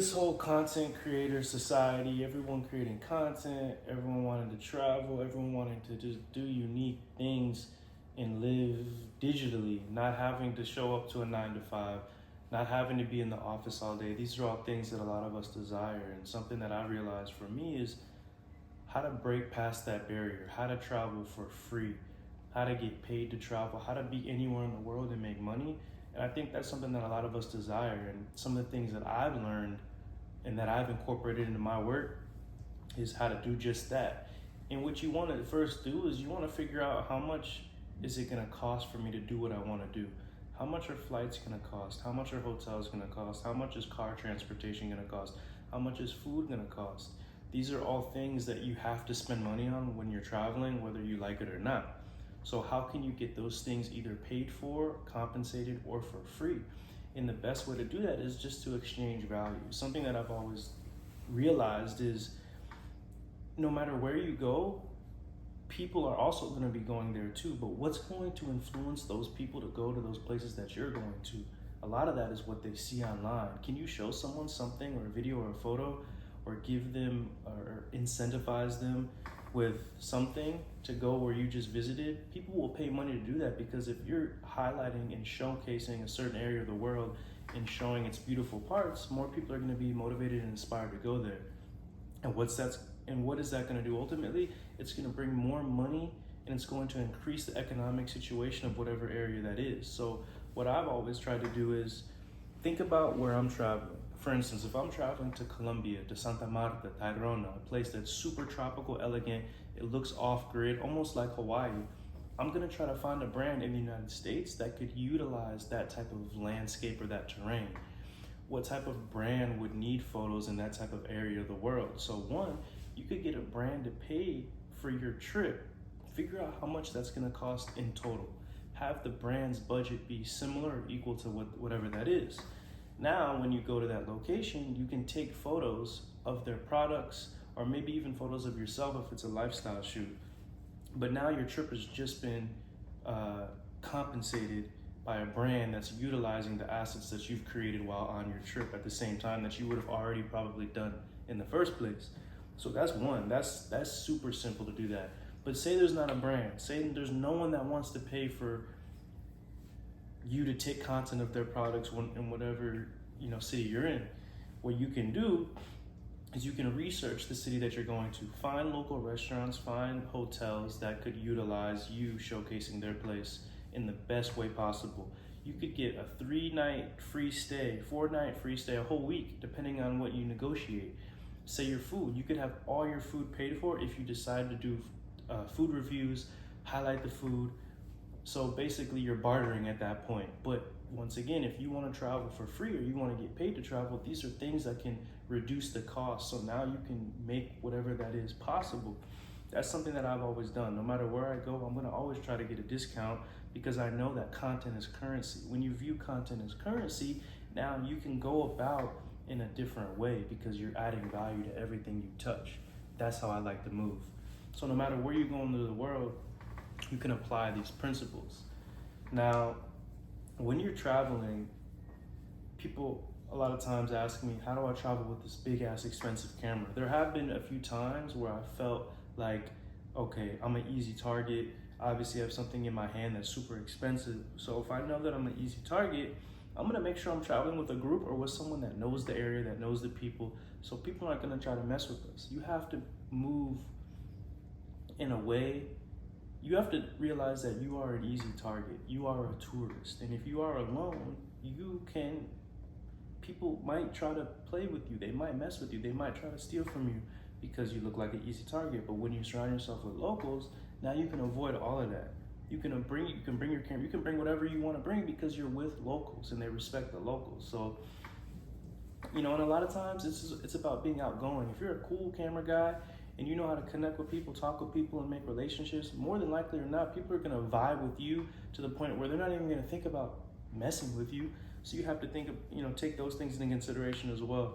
This whole content creator society, everyone creating content, everyone wanting to travel, everyone wanting to just do unique things and live digitally, not having to show up to a 9 to 5, not having to be in the office all day. These are all things that a lot of us desire. And something that I realized for me is how to break past that barrier, how to travel for free, how to get paid to travel, how to be anywhere in the world and make money. And I think that's something that a lot of us desire. And some of the things that I've learned and that I've incorporated into my work is how to do just that. And what you want to first do is you want to figure out how much is it going to cost for me to do what I want to do. How much are flights going to cost? How much are hotels going to cost? How much is car transportation going to cost? How much is food going to cost? These are all things that you have to spend money on when you're traveling, whether you like it or not. So how can you get those things either paid for, compensated, or for free? And the best way to do that is just to exchange value. Something that I've always realized is no matter where you go, people are also going to be going there too. But what's going to influence those people to go to those places that you're going to? A lot of that is what they see online. Can you show someone something or a video or a photo or give them or incentivize them with something to go where you just visited? People will pay money to do that because if you're highlighting and showcasing a certain area of the world and showing its beautiful parts, more people are going to be motivated and inspired to go there. And what is that going to do ultimately? It's going to bring more money and it's going to increase the economic situation of whatever area that is. So what I've always tried to do is think about where I'm traveling. For instance, if I'm traveling to Colombia, to Santa Marta, Tayrona, a place that's super tropical, elegant, it looks off-grid, almost like Hawaii, I'm gonna try to find a brand in the United States that could utilize that type of landscape or that terrain. What type of brand would need photos in that type of area of the world? So one, you could get a brand to pay for your trip. Figure out how much that's gonna cost in total. Have the brand's budget be similar or equal to whatever that is. Now, when you go to that location, you can take photos of their products or maybe even photos of yourself if it's a lifestyle shoot. But now your trip has just been compensated by a brand that's utilizing the assets that you've created while on your trip at the same time that you would have already probably done in the first place. So that's one, that's super simple to do that. But say there's not a brand, say there's no one that wants to pay for you to take content of their products in whatever city you're in. What you can do is you can research the city that you're going to, find local restaurants, find hotels that could utilize you showcasing their place in the best way possible. You could get a 3-night free stay, 4-night free stay, a whole week, depending on what you negotiate. Say your food, you could have all your food paid for if you decide to do food reviews, highlight the food. So basically you're bartering at that point. But once again, if you want to travel for free or you want to get paid to travel, these are things that can reduce the cost. So now you can make whatever that is possible. That's something that I've always done. No matter where I go, I'm going to always try to get a discount because I know that content is currency. When you view content as currency, now you can go about in a different way because you're adding value to everything you touch. That's how I like to move. So no matter where you go into the world, you can apply these principles. Now, when you're traveling, people a lot of times ask me, how do I travel with this big ass expensive camera? There have been a few times where I felt like, okay, I'm an easy target. Obviously I have something in my hand that's super expensive. So if I know that I'm an easy target, I'm gonna make sure I'm traveling with a group or with someone that knows the area, that knows the people. So people aren't gonna try to mess with us. You have to move in a way. You have to realize that you are an easy target. You are a tourist. And if you are alone, people might try to play with you. They might mess with you. They might try to steal from you because you look like an easy target. But when you surround yourself with locals, now you can avoid all of that. You can bring your camera, you can bring whatever you want to bring because you're with locals and they respect the locals. So, and a lot of times it's about being outgoing. If you're a cool camera guy, and you know how to connect with people, talk with people, and make relationships, more than likely or not, people are gonna vibe with you to the point where they're not even gonna think about messing with you. So you have to take those things into consideration as well.